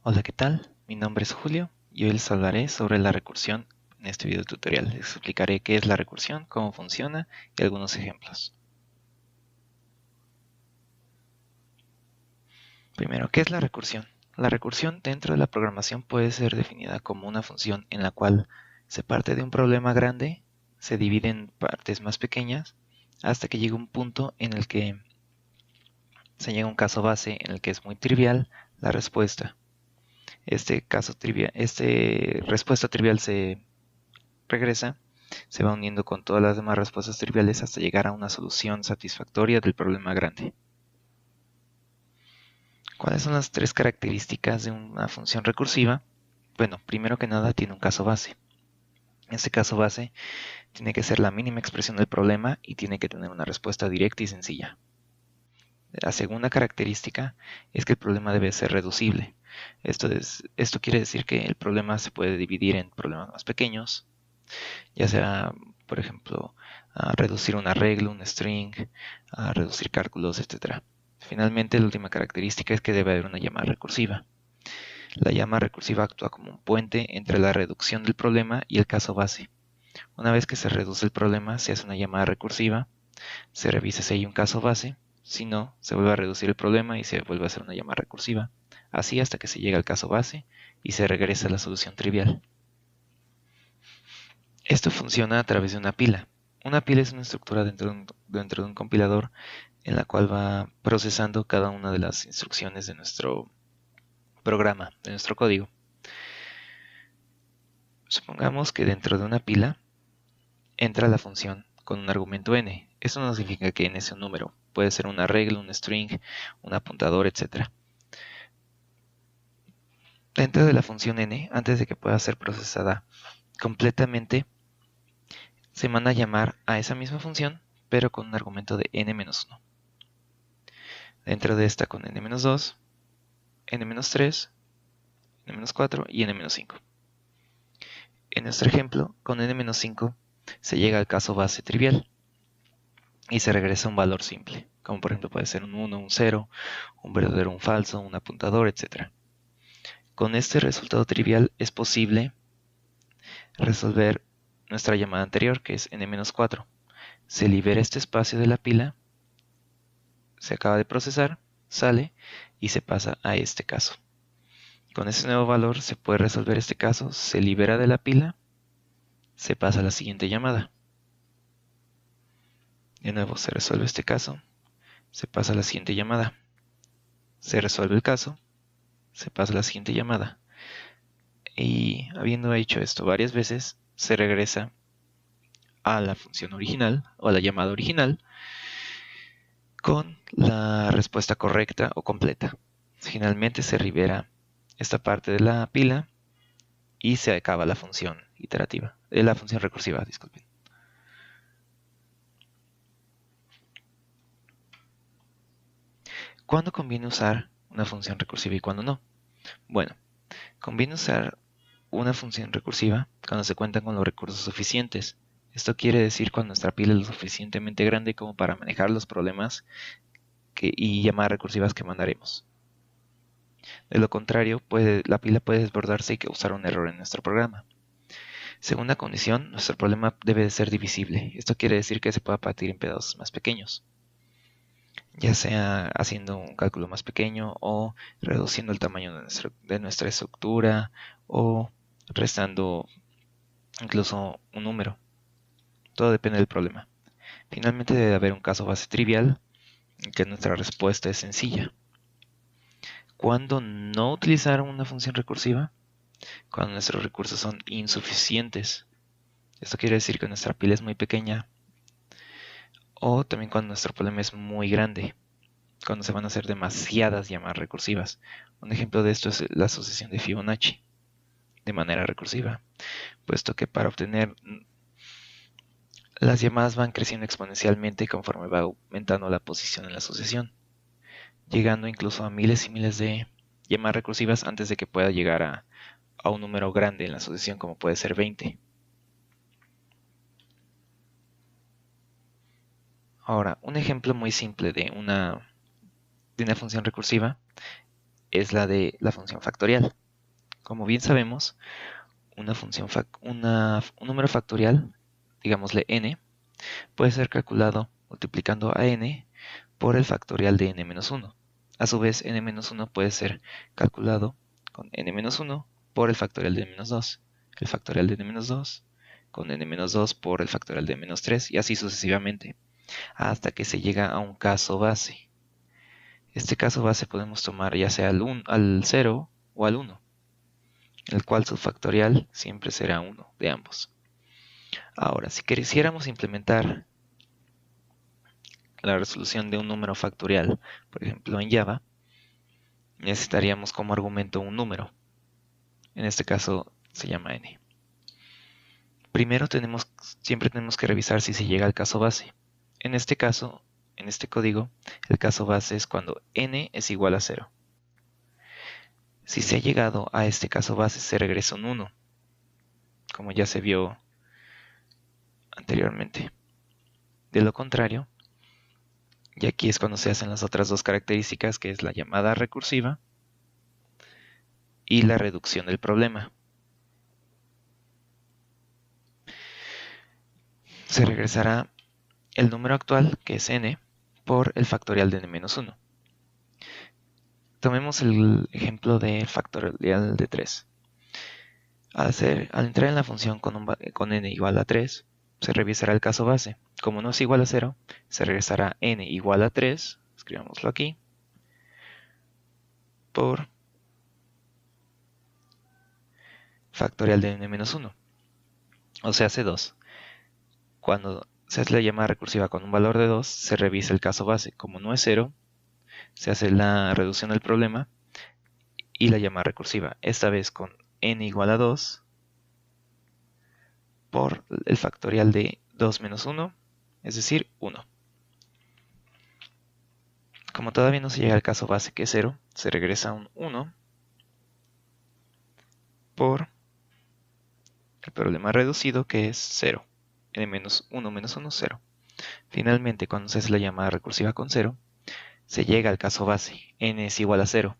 Hola, ¿qué tal? Mi nombre es Julio y hoy les hablaré sobre la recursión en este video tutorial. Les explicaré qué es la recursión, cómo funciona y algunos ejemplos. Primero, ¿qué es la recursión? La recursión dentro de la programación puede ser definida como una función en la cual se parte de un problema grande, se divide en partes más pequeñas, hasta que llega un punto en el que se llega a un caso base en el que es muy trivial la respuesta. Este respuesta trivial se regresa, se va uniendo con todas las demás respuestas triviales hasta llegar a una solución satisfactoria del problema grande. ¿Cuáles son las tres características de una función recursiva? Bueno, primero que nada tiene un caso base. Este caso base tiene que ser la mínima expresión del problema y tiene que tener una respuesta directa y sencilla. La segunda característica es que el problema debe ser reducible. Esto quiere decir que el problema se puede dividir en problemas más pequeños, ya sea, por ejemplo, a reducir un arreglo, un string, a reducir cálculos, etc. Finalmente, la última característica es que debe haber una llamada recursiva. La llamada recursiva actúa como un puente entre la reducción del problema y el caso base. Una vez que se reduce el problema, se hace una llamada recursiva, se revisa si hay un caso base, si no, se vuelve a reducir el problema y se vuelve a hacer una llamada recursiva, así hasta que se llega al caso base y se regresa a la solución trivial. Esto funciona a través de una pila. Una pila es una estructura dentro de un compilador en la cual va procesando cada una de las instrucciones de nuestro programa, de nuestro código. Supongamos que dentro de una pila entra la función con un argumento n. Eso no significa que n sea un número. Puede ser un arreglo, un string, un apuntador, etc. Dentro de la función n, antes de que pueda ser procesada completamente, se manda a llamar a esa misma función, pero con un argumento de n-1. Dentro de esta con n-2, n-3, n-4 y n-5. En nuestro ejemplo, con n-5 se llega al caso base trivial y se regresa un valor simple, como por ejemplo puede ser un 1, un 0, un verdadero, un falso, un apuntador, etc. Con este resultado trivial es posible resolver nuestra llamada anterior, que es n-4. Se libera este espacio de la pila, se acaba de procesar, sale y se pasa a este caso. Con ese nuevo valor se puede resolver este caso, se libera de la pila, se pasa a la siguiente llamada. De nuevo se resuelve este caso, se pasa a la siguiente llamada. Se resuelve el caso, se pasa a la siguiente llamada. Y habiendo hecho esto varias veces, se regresa a la función original o a la llamada original con la respuesta correcta o completa. Finalmente se libera esta parte de la pila y se acaba la función iterativa, la función recursiva, disculpen. ¿Cuándo conviene usar una función recursiva y cuándo no? Bueno, conviene usar una función recursiva cuando se cuentan con los recursos suficientes. Esto quiere decir cuando nuestra pila es lo suficientemente grande como para manejar los problemas y llamadas recursivas que mandaremos. De lo contrario, la pila puede desbordarse y causar un error en nuestro programa. Segunda condición, nuestro problema debe de ser divisible. Esto quiere decir que se pueda partir en pedazos más pequeños, ya sea haciendo un cálculo más pequeño o reduciendo el tamaño de nuestra estructura o restando incluso un número. Todo depende del problema. Finalmente debe haber un caso base trivial en que nuestra respuesta es sencilla. ¿Cuándo no utilizar una función recursiva? Cuando nuestros recursos son insuficientes. Esto quiere decir que nuestra pila es muy pequeña o también cuando nuestro problema es muy grande, cuando se van a hacer demasiadas llamadas recursivas. Un ejemplo de esto es la sucesión de Fibonacci de manera recursiva, puesto que para obtener las llamadas van creciendo exponencialmente conforme va aumentando la posición en la sucesión, llegando incluso a miles y miles de llamadas recursivas antes de que pueda llegar a un número grande en la sucesión como puede ser 20. Ahora, un ejemplo muy simple de una función recursiva es la de la función factorial. Como bien sabemos, un número factorial, digámosle n, puede ser calculado multiplicando a n por el factorial de n-1. A su vez, n-1 puede ser calculado con n-1 por el factorial de n-2, el factorial de n-2 con n-2 por el factorial de n-3 y así sucesivamente, hasta que se llega a un caso base. Este caso base podemos tomar ya sea al 0 o al 1, el cual su factorial siempre será 1 de ambos. Ahora, si quisiéramos implementar la resolución de un número factorial, por ejemplo en Java, necesitaríamos como argumento un número. En este caso se llama n. Primero siempre tenemos que revisar si se llega al caso base. En este caso, en este código, el caso base es cuando n es igual a 0. Si se ha llegado a este caso base, se regresa un 1, como ya se vio anteriormente. De lo contrario, y aquí es cuando se hacen las otras dos características, que es la llamada recursiva y la reducción del problema. Se regresará el número actual, que es n, por el factorial de n-1. Tomemos el ejemplo del factorial de 3. Al entrar en la función con n igual a 3, se revisará el caso base. Como no es igual a 0, se regresará n igual a 3, escribámoslo aquí, por factorial de n-1, o sea, hace 2. Cuando se hace la llamada recursiva con un valor de 2, se revisa el caso base. Como no es 0, se hace la reducción del problema y la llamada recursiva, esta vez con n igual a 2 por el factorial de 2 menos 1, es decir, 1. Como todavía no se llega al caso base, que es 0, se regresa un 1 por el problema reducido, que es 0. n menos 1 menos 1, 0. Finalmente, cuando se hace la llamada recursiva con 0, se llega al caso base, n es igual a 0,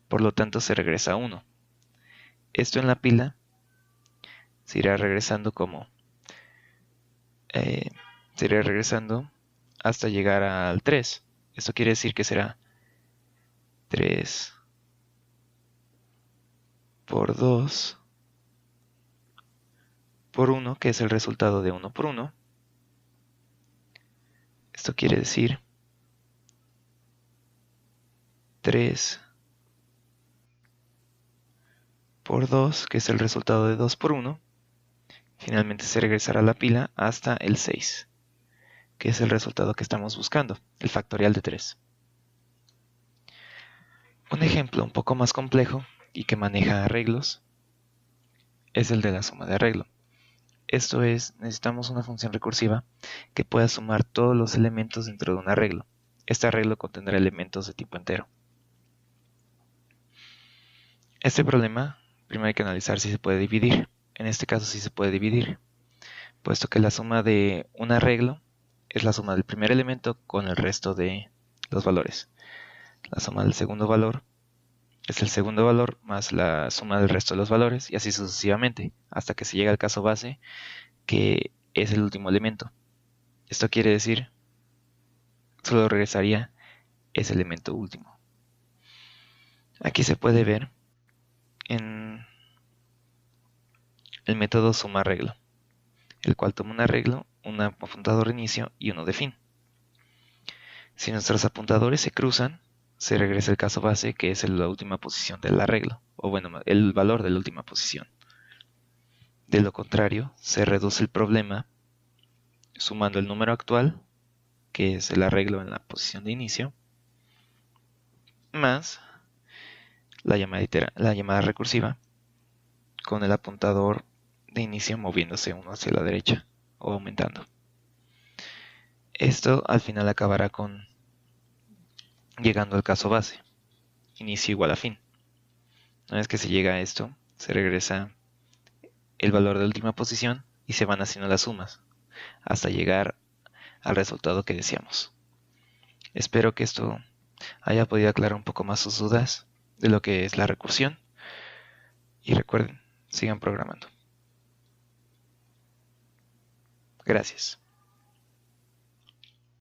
por lo tanto se regresa 1. Esto en la pila se irá regresando se irá regresando hasta llegar al 3. Esto quiere decir que será 3 por 2 por 1, que es el resultado de 1 por 1. Esto quiere decir 3 por 2, que es el resultado de 2 por 1. Finalmente se regresará a la pila hasta el 6, que es el resultado que estamos buscando, el factorial de 3. Un ejemplo un poco más complejo y que maneja arreglos es el de la suma de arreglo. Esto es, necesitamos una función recursiva que pueda sumar todos los elementos dentro de un arreglo. Este arreglo contendrá elementos de tipo entero. Este problema, primero hay que analizar si se puede dividir. En este caso sí se puede dividir, puesto que la suma de un arreglo es la suma del primer elemento con el resto de los valores. La suma del segundo valor es el segundo valor más la suma del resto de los valores, y así sucesivamente, hasta que se llega al caso base, que es el último elemento. Esto quiere decir, solo regresaría ese elemento último. Aquí se puede ver en el método suma arreglo, el cual toma un arreglo, un apuntador de inicio y uno de fin. Si nuestros apuntadores se cruzan, se regresa el caso base, que es la última posición del arreglo, o bueno, el valor de la última posición. De lo contrario, se reduce el problema sumando el número actual, que es el arreglo en la posición de inicio, más la llamada recursiva, con el apuntador de inicio moviéndose uno hacia la derecha o aumentando. Esto al final acabará con llegando al caso base, inicio igual a fin. Una vez que se llega a esto, se regresa el valor de última posición y se van haciendo las sumas hasta llegar al resultado que deseamos. Espero que esto haya podido aclarar un poco más sus dudas de lo que es la recursión. Y recuerden, sigan programando. Gracias.